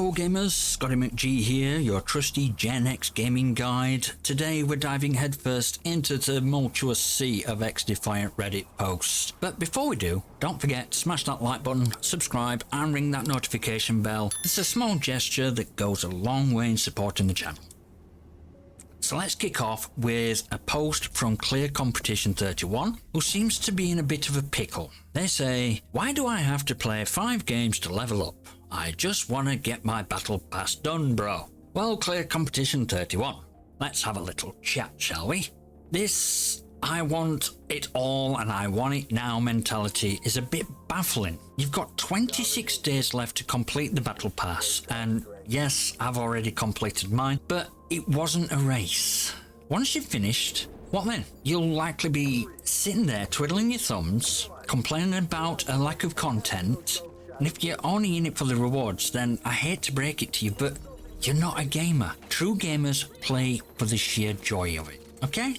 Hello gamers, Scotty McG here, your trusty Gen X gaming guide. Today we're diving headfirst into the tumultuous sea of Xdefiant Reddit posts. But before we do, don't forget to smash that like button, subscribe and ring that notification bell. It's a small gesture that goes a long way in supporting the channel. So let's kick off with a post from Clear Competition 31, who seems to be in a bit of a pickle. They say, "Why do I have to play 5 games to level up? I just want to get my battle pass done, bro." Well, Clear Competition 31, let's have a little chat, shall we? This I want it all and I want it now mentality is a bit baffling. You've got 26 days left to complete the battle pass, and yes, I've already completed mine, but it wasn't a race. Once you've finished, what then? You'll likely be sitting there twiddling your thumbs, complaining about a lack of content, and if you're only in it for the rewards, then I hate to break it to you, but you're not a gamer. True gamers play for the sheer joy of it, okay?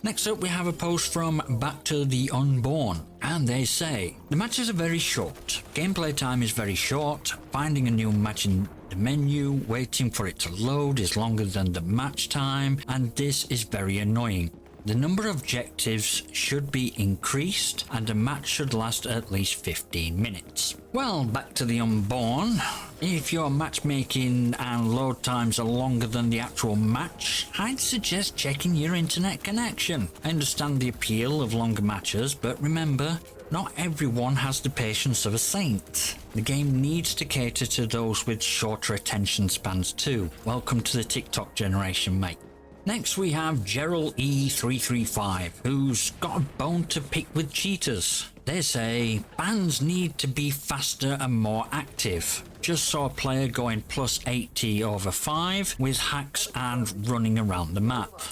Next up we have a post from Back to the Unborn, and they say, "The matches are very short. Gameplay time is very short. Finding a new match in the menu, waiting for it to load is longer than the match time, and this is very annoying. The number of objectives should be increased and a match should last at least 15 minutes. Well, Back to the Unborn, if your matchmaking and load times are longer than the actual match, I'd suggest checking your internet connection. I understand the appeal of longer matches, but remember, not everyone has the patience of a saint. The game needs to cater to those with shorter attention spans too. Welcome to the TikTok generation, mate." Next we have Gerald E335, who's got a bone to pick with cheaters. They say, "Bans need to be faster and more active. Just saw a player going plus 80 over 5 with hacks and running around the map."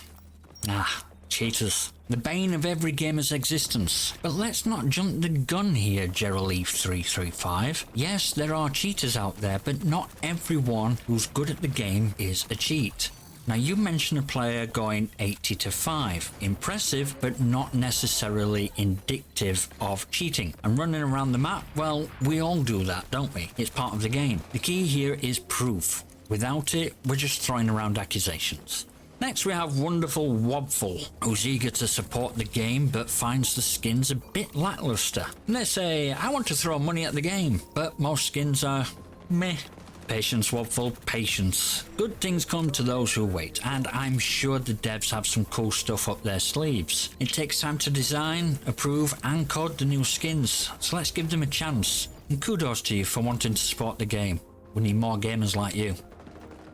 Cheaters. The bane of every gamer's existence. But let's not jump the gun here, Gerald E335. Yes, there are cheaters out there, but not everyone who's good at the game is a cheat. Now you mentioned a player going 80 to 5. Impressive, but not necessarily indicative of cheating. And running around the map, well, we all do that, don't we? It's part of the game. The key here is proof. Without it, we're just throwing around accusations. Next we have Wonderful Wobful, who's eager to support the game but finds the skins a bit lackluster. And they say, "I want to throw money at the game, but most skins are meh." Patience, Wobful, patience. Good things come to those who wait, and I'm sure the devs have some cool stuff up their sleeves. It takes time to design, approve and code the new skins, so let's give them a chance. And kudos to you for wanting to support the game. We need more gamers like you.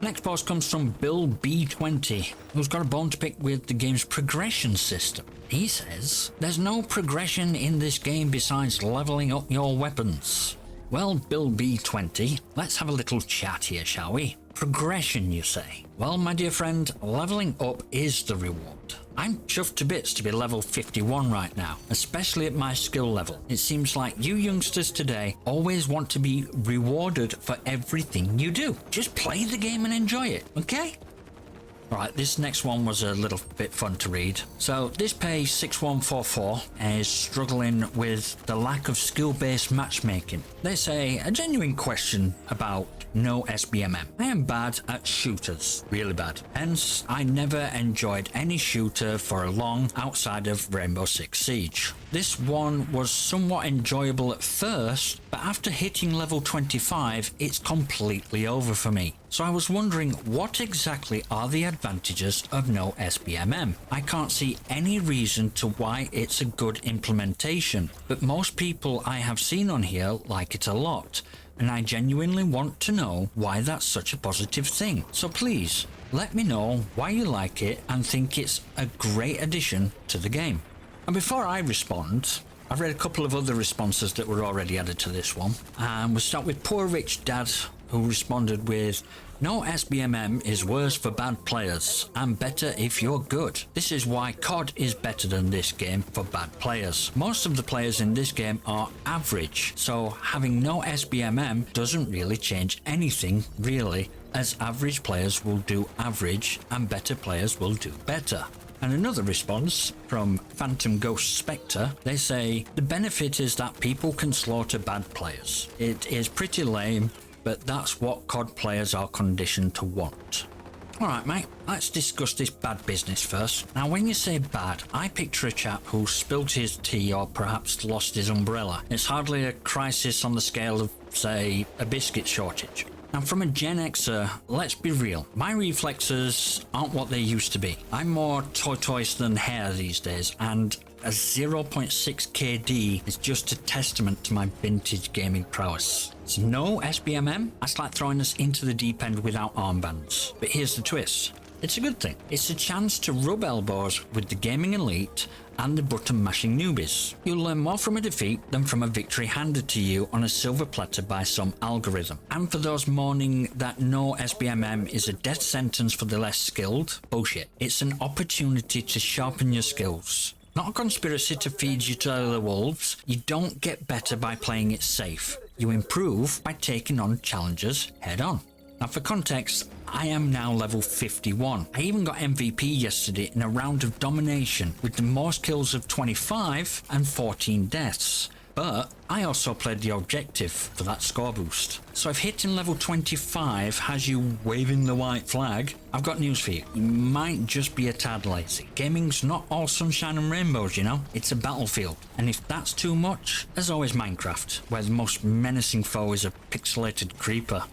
Next post comes from Bill B20, who's got a bone to pick with the game's progression system. He says, "There's no progression in this game besides leveling up your weapons." Well, Bill B20, let's have a little chat here, shall we? Progression, you say? Well, my dear friend, leveling up is the reward. I'm chuffed to bits to be level 51 right now, especially at my skill level. It seems like you youngsters today always want to be rewarded for everything you do. Just play the game and enjoy it, okay? Alright, this next one was a little bit fun to read. So this page 6144 is struggling with the lack of skill-based matchmaking. They say, "A genuine question about no SBMM. I am bad at shooters, really bad. Hence, I never enjoyed any shooter for long outside of Rainbow Six Siege. This one was somewhat enjoyable at first, but after hitting level 25, it's completely over for me. So I was wondering, what exactly are the advantages of no SBMM? I can't see any reason to why it's a good implementation, but most people I have seen on here like it a lot, and I genuinely want to know why that's such a positive thing. So please, let me know why you like it and think it's a great addition to the game." And before I respond, I've read a couple of other responses that were already added to this one. And we'll start with Poor Rich Dad, who responded with, "No SBMM is worse for bad players and better if you're good. This is why COD is better than this game for bad players. Most of the players in this game are average, so having no SBMM doesn't really change anything, really, as average players will do average and better players will do better." And another response from Phantom Ghost Spectre, they say, "The benefit is that people can slaughter bad players. It is pretty lame but that's what COD players are conditioned to want. Alright mate, let's discuss this bad business first. Now when you say bad, I picture a chap who spilt his tea or perhaps lost his umbrella. It's hardly a crisis on the scale of, say, a biscuit shortage. Now from a Gen Xer, let's be real, my reflexes aren't what they used to be. I'm more tortoise than hare these days, and a 0.6 KD is just a testament to my vintage gaming prowess. So no SBMM, that's like throwing us into the deep end without armbands. But here's the twist. It's a good thing. It's a chance to rub elbows with the gaming elite and the button mashing newbies. You'll learn more from a defeat than from a victory handed to you on a silver platter by some algorithm. And for those mourning that no SBMM is a death sentence for the less skilled, bullshit. It's an opportunity to sharpen your skills. Not a conspiracy to feed you to other wolves. You don't get better by playing it safe. You improve by taking on challenges head on. Now for context, I am now level 51. I even got MVP yesterday in a round of domination with the most kills of 25 and 14 deaths. But I also played the objective for that score boost. So if hitting level 25 has you waving the white flag, I've got news for you. You might just be a tad lazy. Gaming's not all sunshine and rainbows, you know? It's a battlefield. And if that's too much, there's always Minecraft, where the most menacing foe is a pixelated creeper.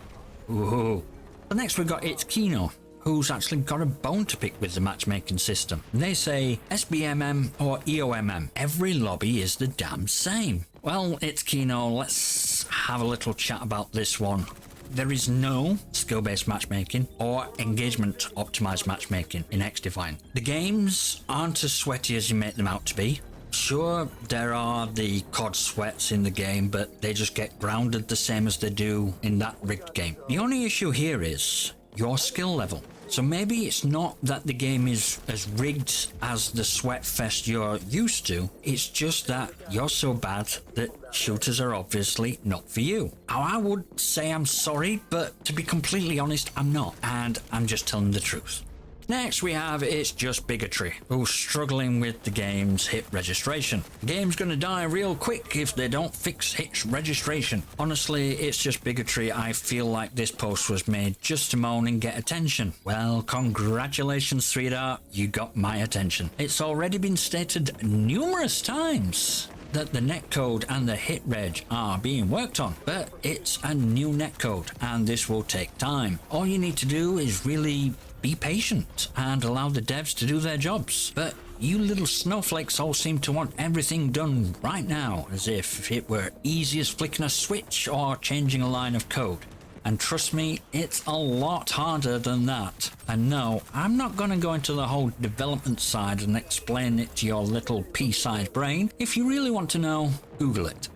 Ooh. But next we've got Kino, who's actually got a bone to pick with the matchmaking system. They say SBMM or EOMM, every lobby is the damn same. Well, Kino, let's have a little chat about this one. There is no skill-based matchmaking or engagement optimized matchmaking in Xdefiant. The games aren't as sweaty as you make them out to be. Sure, there are the COD sweats in the game, but they just get grounded the same as they do in that rigged game. The only issue here is your skill level. So maybe it's not that the game is as rigged as the sweat fest you're used to, it's just that you're so bad that shooters are obviously not for you. Now I would say I'm sorry, but to be completely honest, I'm not, and I'm just telling the truth. Next we have It's Just Bigotry, who's struggling with the game's hit registration. The game's gonna die real quick if they don't fix hit registration. Honestly, It's Just Bigotry, I feel like this post was made just to moan and get attention. Well, congratulations, sweetheart, you got my attention. It's already been stated numerous times that the netcode and the hit reg are being worked on, but it's a new netcode and this will take time. All you need to do is really be patient and allow the devs to do their jobs. But you little snowflakes all seem to want everything done right now, as if it were easy as flicking a switch or changing a line of code. And trust me, it's a lot harder than that. And no, I'm not going to go into the whole development side and explain it to your little pea-sized brain. If you really want to know, Google it.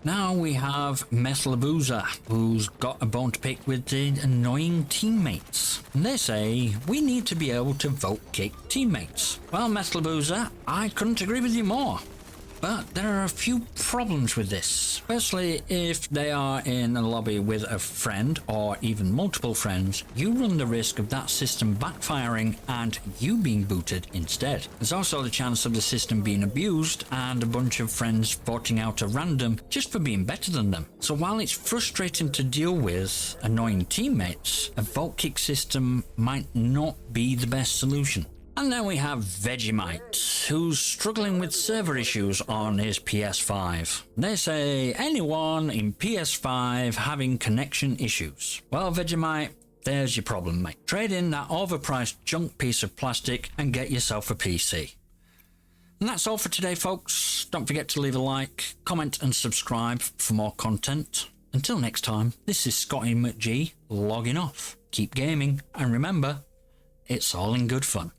Now we have Metalabuza, who's got a bone to pick with the annoying teammates. And they say, we need to be able to vote kick teammates. Well, Metalabuza, I couldn't agree with you more. But there are a few problems with this. Firstly, if they are in a lobby with a friend or even multiple friends, you run the risk of that system backfiring and you being booted instead. There's also the chance of the system being abused and a bunch of friends voting out a random just for being better than them. So while it's frustrating to deal with annoying teammates, a vote kick system might not be the best solution. And then we have Vegemite, who's struggling with server issues on his PS5. They say anyone in PS5 having connection issues. Well, Vegemite, there's your problem, mate. Trade in that overpriced junk piece of plastic and get yourself a PC. And that's all for today, folks. Don't forget to leave a like, comment and subscribe for more content. Until next time, this is Scotty McG logging off. Keep gaming, and remember, it's all in good fun.